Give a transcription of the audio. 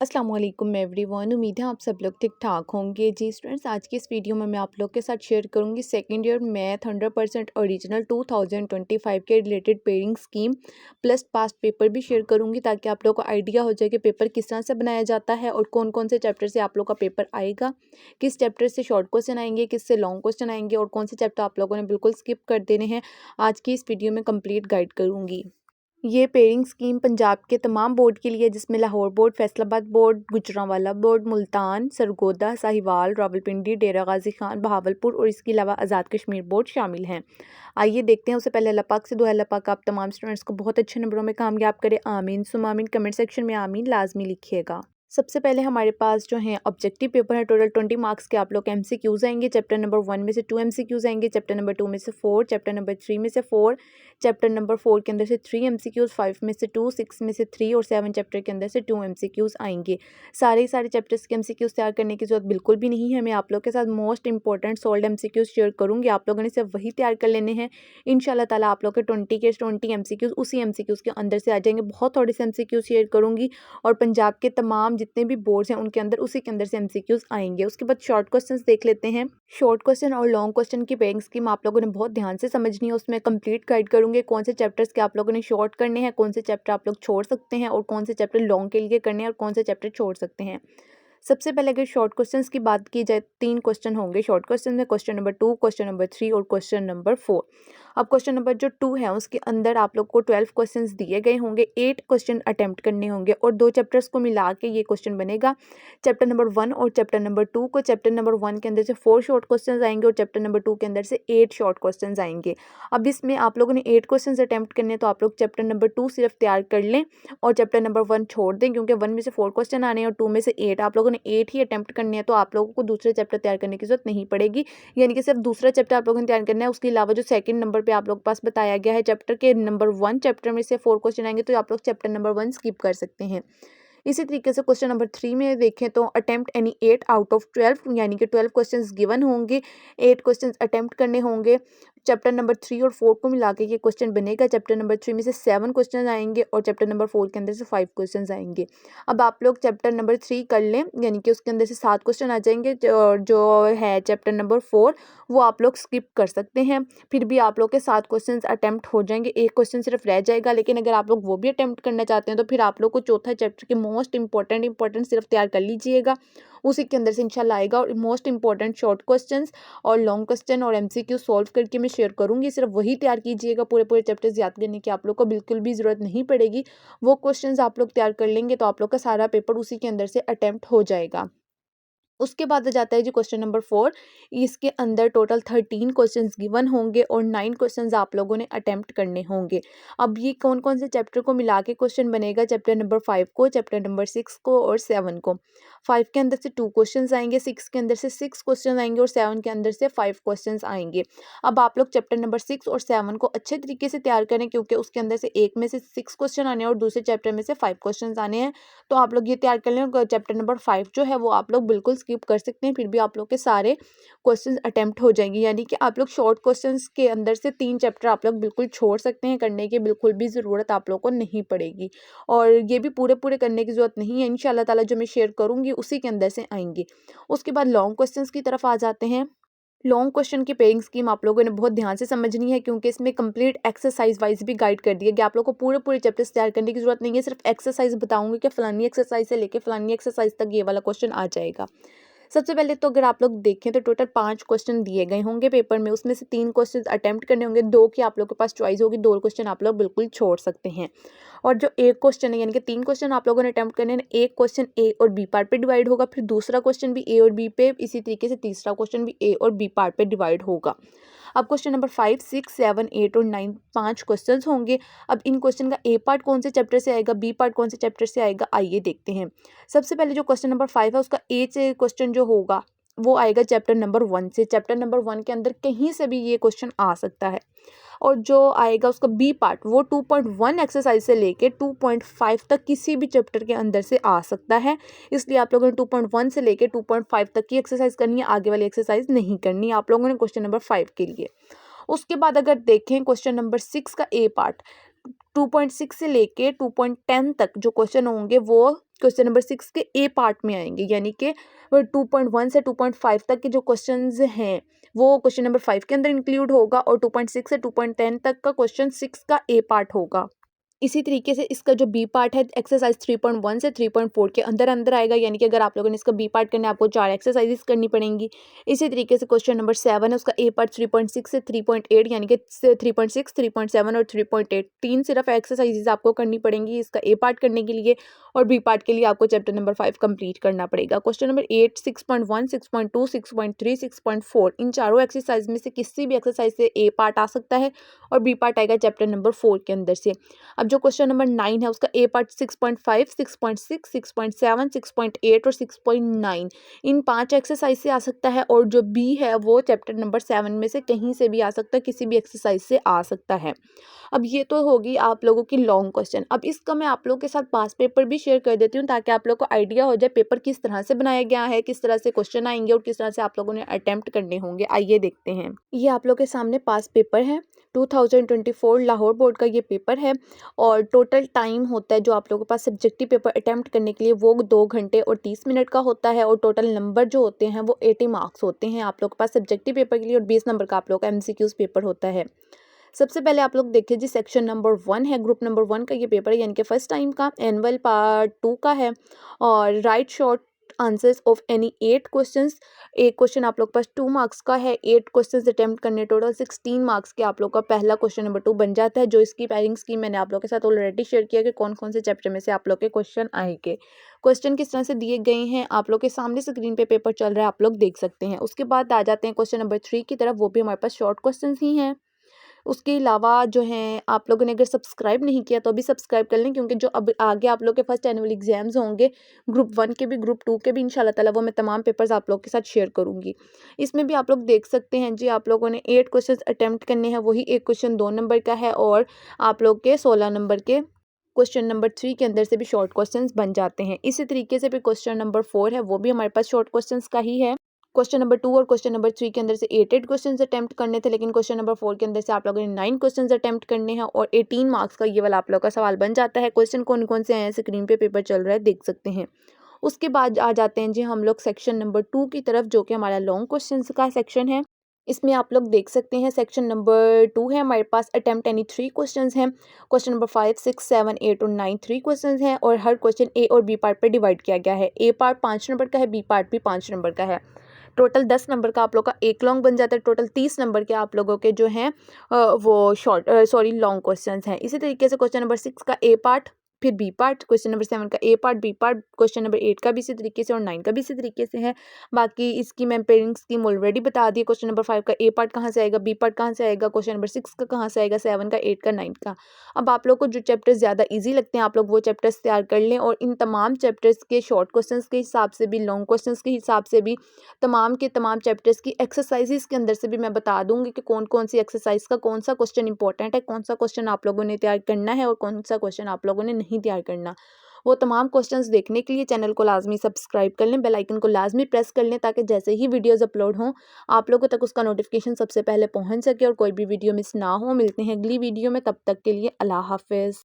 अस्सलाम वालेकुम एवरीवन। उम्मीद है आप सब लोग ठीक ठाक होंगे। जी स्टूडेंट्स, आज की इस वीडियो में मैं आप लोग के साथ शेयर करूंगी सेकंड ईयर मैथ 100% ओरिजिनल 2025 के related pairing scheme plus past paper भी शेयर करूंगी, ताकि आप लोग को आइडिया हो जाए कि पेपर किस तरह से बनाया जाता है और कौन कौन से चैप्टर से आप लोग का पेपर आएगा, किस चैप्टर से शॉर्ट क्वेश्चन आएंगे, किससे लॉन्ग क्वेश्चन आएंगे और कौन से चैप्टर आप लोगों ने बिल्कुल स्किप कर देने हैं। आज की इस वीडियो में कंप्लीट गाइड करूँगी। ये पेयरिंग स्कीम पंजाब के तमाम बोर्ड के लिए, जिसमें Lahore board, Faisalabad board, Gujranwala board, Multan, Sargodha, Sahiwal, Rawalpindi, Dera Ghazi Khan, Bahawalpur और इसके अलावा आज़ाद कश्मीर बोर्ड शामिल हैं। आइए देखते हैं। उससे पहले अल्लाह पाक से दुआ, अल्लाह पाक आप तमाम स्टूडेंट्स को बहुत अच्छे नंबरों में कामयाब करे। आमीन सुम आमीन। कमेंट सेक्शन में आमीन लाजमी लिखिएगा। सबसे पहले हमारे पास जो है ऑब्जेक्टिव पेपर है। टोटल 20 मार्क्स के आप लोग एमसीक्यूज आएंगे। चैप्टर नंबर 1 में से 2 एमसीक्यूज आएंगे, चैप्टर नंबर 2 में से 4, चैप्टर नंबर 3 में से 4, चैप्टर नंबर 4 के अंदर से 3 एमसीक्यूज, 5 में से 2, 6 में से 3 और 7 चैप्टर के अंदर से 2 एमसीक्यूज आएंगे। सारे चैप्टर्स के एमसीक्यूज तैयार करने की जरूरत बिल्कुल भी नहीं है। मैं आप लोग के साथ most important sold MCQs share करूंगी, आप लोगों ने सिर्फ वही तैयार कर लेने हैं। इंशाल्लाह ताला आप लोग के 20 के 20 एमसीक्यूज उसी एमसीक्यूज के अंदर से आ जाएंगे। बहुत थोड़े से एमसीक्यूज शेयर करूंगी और पंजाब के तमाम जितने भी बोर्ड्स हैं उनके अंदर उसी के अंदर से एमसीक्यूज आएंगे। उसके बाद शॉर्ट क्वेश्चंस देख लेते हैं। शॉर्ट क्वेश्चन और लॉन्ग क्वेश्चन की पेयरिंग स्कीम आप लोगों ने बहुत ध्यान से समझनी है। उसमें कंप्लीट गाइड करूंगे कौन से चैप्टर्स के आप लोगों ने शॉर्ट करने हैं, कौन से चैप्टर आप लोग छोड़ सकते हैं और कौन से चैप्टर लॉन्ग के लिए करने हैं और कौन से चैप्टर छोड़ सकते हैं। सबसे पहले अगर शॉर्ट क्वेश्चंस की बात की जाए, 3 क्वेश्चन होंगे शॉर्ट क्वेश्चन में। क्वेश्चन नंबर 2, क्वेश्चन नंबर 3 और क्वेश्चन नंबर 4। अब क्वेश्चन नंबर जो 2 है उसके अंदर आप लोग को 12 क्वेश्चंस दिए गए होंगे, 8 क्वेश्चन अटेम्प्ट करने होंगे और 2 चैप्टर्स को मिला के ये क्वेश्चन बनेगा। चैप्टर नंबर 1 और चैप्टर नंबर 2 को, चैप्टर नंबर 1 के अंदर से 4 शॉर्ट क्वेश्चंस आएंगे और चैप्टर नंबर 2 के अंदर से 8 शॉर्ट क्वेश्चंस आएंगे। अब इसमें आप लोगों ने 8 क्वेश्चंस अटेम्प्ट करने हैं, तो आप लोग चैप्टर नंबर 2 सिर्फ तैयार कर लें और चैप्टर नंबर 1 छोड़ दें, क्योंकि 1 में से 4 क्वेश्चन आने हैं और 2 में से 8, आप लोगों ने 8 ही अटेम्प्ट करने हैं, तो आप लोगों को दूसरे चैप्टर तैयार करने की जरूरत नहीं पड़ेगी। यानी कि सिर्फ दूसरा चैप्टर आप लोगों ने तैयार करना है। उसके अलावा जो सेकंड नंबर पे आप लोग के पास बताया गया है चैप्टर के नंबर 1 चैप्टर में से 4 क्वेश्चन आएंगे, तो आप लोग चैप्टर नंबर 1 स्किप कर सकते हैं। इसी तरीके से क्वेश्चन नंबर 3 में देखें तो अटेम्प्ट एनी 8 आउट ऑफ 12, यानी कि 12 क्वेश्चंस गिवन होंगे, 8 क्वेश्चंस अटेम्प्ट करने होंगे। चैप्टर नंबर 3 और 4 को मिला के ये क्वेश्चन बनेगा। चैप्टर नंबर 3 में से 7 क्वेश्चन आएंगे और चैप्टर नंबर 4 के अंदर से 5 क्वेश्चन आएंगे। अब आप लोग चैप्टर नंबर 3 कर लें, यानी कि उसके अंदर से 7 क्वेश्चन आ जाएंगे। जो है चैप्टर नंबर 4 वो आप लोग स्किप कर सकते हैं, फिर भी आप लोग के 7 क्वेश्चन अटेम्प्ट हो जाएंगे, एक क्वेश्चन सिर्फ रह जाएगा। लेकिन अगर आप लोग वो भी अटेम्प्ट करना चाहते हैं तो फिर आप लोग को चौथा चैप्टर के मोस्ट इंपॉर्टेंट सिर्फ तैयार कर लीजिएगा, उसी के अंदर से इंशाल्लाह आएगा। और मोस्ट इंपॉर्टेंट शॉर्ट क्वेश्चंस और लॉन्ग क्वेश्चन और एमसीक्यू सॉल्व करके मैं शेयर करूंगी, सिर्फ वही तैयार कीजिएगा। पूरे चैप्टर्स याद करने की आप लोग को बिल्कुल भी ज़रूरत नहीं पड़ेगी। वो क्वेश्चंस आप लोग तैयार कर लेंगे तो आप लोग का सारा पेपर उसी के अंदर से अटेम्प्ट हो जाएगा। उसके बाद आ जाता है जी क्वेश्चन नंबर 4। इसके अंदर टोटल 13 क्वेश्चंस गिवन होंगे और 9 क्वेश्चंस आप लोगों ने अटेम्प्ट करने होंगे। अब ये कौन कौन से चैप्टर को मिला के क्वेश्चन बनेगा, चैप्टर नंबर 5 को, चैप्टर नंबर 6 को और 7 को। 5 के अंदर से 2 क्वेश्चंस आएंगे, 6 के अंदर से 6 क्वेश्चन आएंगे और 7 के अंदर से 5 क्वेश्चंस आएंगे। अब आप लोग चैप्टर नंबर 6 और 7 को अच्छे तरीके से तैयार करें, क्योंकि उसके अंदर से एक में से 6 क्वेश्चन आने हैं और दूसरे चैप्टर में से 5 क्वेश्चन आने हैं। तो आप लोग ये तैयार कर लें। चैप्टर नंबर 5 जो है वो आप लोग बिल्कुल स्किप कर सकते हैं, फिर भी आप लोग के सारे क्वेश्चंस अटेम्प्ट हो जाएंगे। यानी कि आप लोग शॉर्ट क्वेश्चंस के अंदर से 3 चैप्टर आप लोग बिल्कुल छोड़ सकते हैं, करने की बिल्कुल भी ज़रूरत आप लोग को नहीं पड़ेगी। और ये भी पूरे करने की ज़रूरत नहीं है, इंशाल्लाह ताला जो मैं शेयर करूँगी उसी के अंदर से आएंगे। उसके बाद लॉन्ग क्वेश्चंस की तरफ आ जाते हैं। लॉन्ग क्वेश्चन की पेयरिंग स्कीम आप लोगों ने बहुत ध्यान से समझनी है, क्योंकि इसमें कंप्लीट एक्सरसाइज वाइज भी गाइड कर दिया गया। आप लोग को पूरे चैप्टर्स तैयार करने की जरूरत नहीं है, सिर्फ एक्सरसाइज बताऊंगी कि फलानी एक्सरसाइज से लेके फलानी एक्सरसाइज तक ये वाला क्वेश्चन आ जाएगा। सबसे पहले तो अगर आप लोग देखें तो टोटल 5 क्वेश्चन दिए गए होंगे पेपर में, उसमें से 3 क्वेश्चन अटेम्प्ट करने होंगे, 2 की आप लोग के पास चॉइस होगी, 2 क्वेश्चन आप लोग बिल्कुल छोड़ सकते हैं। और जो एक क्वेश्चन है, यानी कि 3 क्वेश्चन आप लोगों ने अटेम्प्ट करने हैं, एक क्वेश्चन ए और बी पार्ट पे डिवाइड होगा, फिर दूसरा क्वेश्चन भी ए और बी पे, इसी तरीके से तीसरा क्वेश्चन भी ए और बी पार्ट पे डिवाइड होगा। अब क्वेश्चन नंबर 5, 6, 7, 8 और 9 5 क्वेश्चन होंगे। अब इन क्वेश्चन का ए पार्ट कौन से चैप्टर से आएगा, बी पार्ट कौन से चैप्टर से आएगा, आइए देखते हैं। सबसे पहले जो क्वेश्चन नंबर 5 है उसका ए से क्वेश्चन जो होगा वो आएगा चैप्टर नंबर 1 से। चैप्टर नंबर 1 के अंदर कहीं से भी ये क्वेश्चन आ सकता है। और जो आएगा उसका बी पार्ट वो 2.1 एक्सरसाइज से लेके 2.5 तक किसी भी चैप्टर के अंदर से आ सकता है। इसलिए आप लोगों ने 2.1 से लेके 2.5 तक की एक्सरसाइज करनी है, आगे वाली एक्सरसाइज नहीं करनी है आप लोगों ने क्वेश्चन नंबर 5 के लिए। उसके बाद अगर देखें क्वेश्चन नंबर 6 का ए पार्ट, 2.6 से लेके 2.10 तक जो क्वेश्चन होंगे वो क्वेश्चन नंबर 6 के ए पार्ट में आएंगे, यानी कि 2.1 से 2.5 तक के जो क्वेश्चंस हैं वो क्वेश्चन नंबर 5 के अंदर इंक्लूड होगा और 2.6 से 2.10 तक का क्वेश्चन 6 का ए पार्ट होगा। इसी तरीके से इसका जो बी पार्ट है एक्सरसाइज 3.1 से 3.4 के अंदर अंदर आएगा, यानी कि अगर आप लोगों ने इसका बी पार्ट करना है आपको 4 एक्सरसाइजेस करनी पड़ेंगी। इसी तरीके से क्वेश्चन नंबर 7 है, उसका ए पार्ट 3.6 से 3.8 यानी कि 3.6, 3.7 और 3.8 तीन सिर्फ एक्सरसाइजेस आपको करनी पड़ेंगी इसका ए पार्ट करने के लिए, और बी पार्ट के लिए आपको चैप्टर नंबर 5 कंप्लीट करना पड़ेगा। क्वेश्चन नंबर 8, 6.1, 6.2, 6.3, 6.4 इन चारों एक्सरसाइज में से किसी भी एक्सरसाइज से ए पार्ट आ सकता है और बी पार्ट आएगा चैप्टर नंबर 4 के अंदर से। अब जो क्वेश्चन नंबर 9 है उसका ए पार्ट 6.5, 6.6, 6.7, 6.8 और 6.9 इन 5 एक्सरसाइज से आ सकता है, और जो बी है वो चैप्टर नंबर 7 में से कहीं से भी आ सकता है, किसी भी एक्सरसाइज से आ सकता है। अब ये तो होगी आप लोगों की लॉन्ग क्वेश्चन। अब इसका मैं आप लोगों के साथ पास पेपर भी शेयर कर देती हूँ ताकि आप लोग को आइडिया हो जाए पेपर किस तरह से बनाया गया है, किस तरह से क्वेश्चन आएंगे और किस तरह से आप लोगों ने अटेम्प्ट करने होंगे। आइए देखते हैं। ये आप लोग के सामने पास पेपर है, 2024 लाहौर बोर्ड का ये पेपर है, और टोटल टाइम होता है जो आप लोगों के पास सब्जेक्टिव पेपर अटेम्प्ट करने के लिए वो 2 घंटे और 30 मिनट का होता है, और टोटल नंबर जो होते हैं वो 80 मार्क्स होते हैं आप लोग के पास सब्जेक्टिव पेपर के लिए, और 20 नंबर का आप लोग का MCQs पेपर होता है। सबसे पहले आप लोग देखिए जी, सेक्शन नंबर 1 है, ग्रुप नंबर 1 का ये पेपर है, यानी कि फर्स्ट टाइम का एनुअल पार्ट 2 का है, और right short answers of any 8 questions. एक क्वेश्चन आप लोग पास 2 मार्क्स का है, 8 क्वेश्चंस अटेम्प्ट करने, टोटल 16 मार्क्स के आप लोग का पहला क्वेश्चन नंबर 2 बन जाता है। जो इसकी पेयरिंग स्कीम मैंने आप लोग के साथ ऑलरेडी शेयर किया कि कौन कौन से चैप्टर में से आप लोग के क्वेश्चन आएंगे। क्वेश्चन किस तरह से दिए गए हैं आप लोग के सामने स्क्रीन पे पेपर चल रहा है, आप लोग देख सकते हैं। उसके बाद आ जाते हैं क्वेश्चन नंबर 3 की तरफ, वो भी हमारे पास शॉर्ट क्वेश्चन ही हैं। उसके अलावा जो है आप लोगों ने अगर सब्सक्राइब नहीं किया तो अभी सब्सक्राइब कर लें, क्योंकि जो अब आगे आप लोग के फर्स्ट एनुअल एग्जाम्स होंगे ग्रुप 1 के भी ग्रुप 2 के भी इंशाल्लाह ताला, वो मैं तमाम पेपर्स आप लोग के साथ शेयर करूंगी। इसमें भी आप लोग देख सकते हैं जी, आप लोगों ने 8 क्वेश्चंस अटेम्प्ट करने हैं, वही एक क्वेश्चन 2 नंबर का है, और आप लोग के 16 नंबर के क्वेश्चन नंबर 3 के अंदर से भी शॉर्ट क्वेश्चंस बन जाते हैं। इसी तरीके से भी क्वेश्चन नंबर 4 है, वो भी हमारे पास शॉर्ट क्वेश्चंस का ही है। क्वेश्चन नंबर 2 और क्वेश्चन नंबर 3 के अंदर से 8 क्वेश्चंस अटेम्प्ट करने थे, लेकिन क्वेश्चन नंबर 4 के अंदर से आप लोगों ने 9 क्वेश्चंस अटेम्प्ट करने हैं, और 18 मार्क्स का ये वाला आप लोग का सवाल बन जाता है। क्वेश्चन कौन कौन से हैं स्क्रीन पे पेपर चल रहा है, देख सकते हैं। उसके बाद आ जाते हैं जी हम लोग सेक्शन नंबर 2 की तरफ, जो कि हमारा लॉन्ग क्वेश्चन का सेक्शन है। इसमें आप लोग देख सकते हैं सेक्शन नंबर 2 है हमारे पास, अटेम्प्ट एनी 3 क्वेश्चंस हैं। क्वेश्चन नंबर 5, 6, 7, 8 और 9 3 क्वेश्चंस हैं, और हर क्वेश्चन ए और बी पार्ट पर डिवाइड किया गया है। ए पार्ट 5 नंबर का है, बी पार्ट भी 5 नंबर का है। टोटल 10 नंबर का आप लोग का एक लॉन्ग बन जाता है। टोटल 30 नंबर के आप लोगों के जो हैं वो लॉन्ग क्वेश्चंस हैं। इसी तरीके से क्वेश्चन नंबर 6 का ए पार्ट, फिर बी पार्ट, क्वेश्चन नंबर 7 का A part, B part, question number 8 का भी इसी तरीके से और 9 का भी इसी तरीके से है। बाकी इसकी मैं पेयरिंग स्कीम ऑलरेडी बता दी है। क्वेश्चन नंबर 5 का ए पार्ट कहाँ से आएगा, बी पार्ट कहाँ से आएगा, क्वेश्चन नंबर 6 का कहाँ से आएगा, 7 का, 8 का, 9 का। अब आप लोग को जो चैप्टर्स ज़्यादा ईजी लगते हैं आप लोग वो चैप्टर्स तैयार कर लें, और इन तमाम चैप्टर्स के शॉर्ट क्वेश्चन के हिसाब से भी, लॉन्ग क्वेश्चन के हिसाब से भी, तमाम के तमाम चैप्टर्स की एक्सरसाइजेस के अंदर से भी मैं बता दूंगी कि कौन कौन सी एक्सरसाइज का कौन सा क्वेश्चन इंपॉर्टेंट है, कौन सा क्वेश्चन आप लोगों ने तैयार करना है और कौन सा क्वेश्चन आप लोगों ने नहीं तैयार करना। वो तमाम क्वेश्चंस देखने के लिए चैनल को लाजमी सब्सक्राइब कर लें, बेल आइकन को लाजमी प्रेस कर लें, ताकि जैसे ही वीडियोस अपलोड हों आप लोगों तक उसका नोटिफिकेशन सबसे पहले पहुंच सके और कोई भी वीडियो मिस ना हो। मिलते हैं अगली वीडियो में, तब तक के लिए अल्लाह हाफिज़।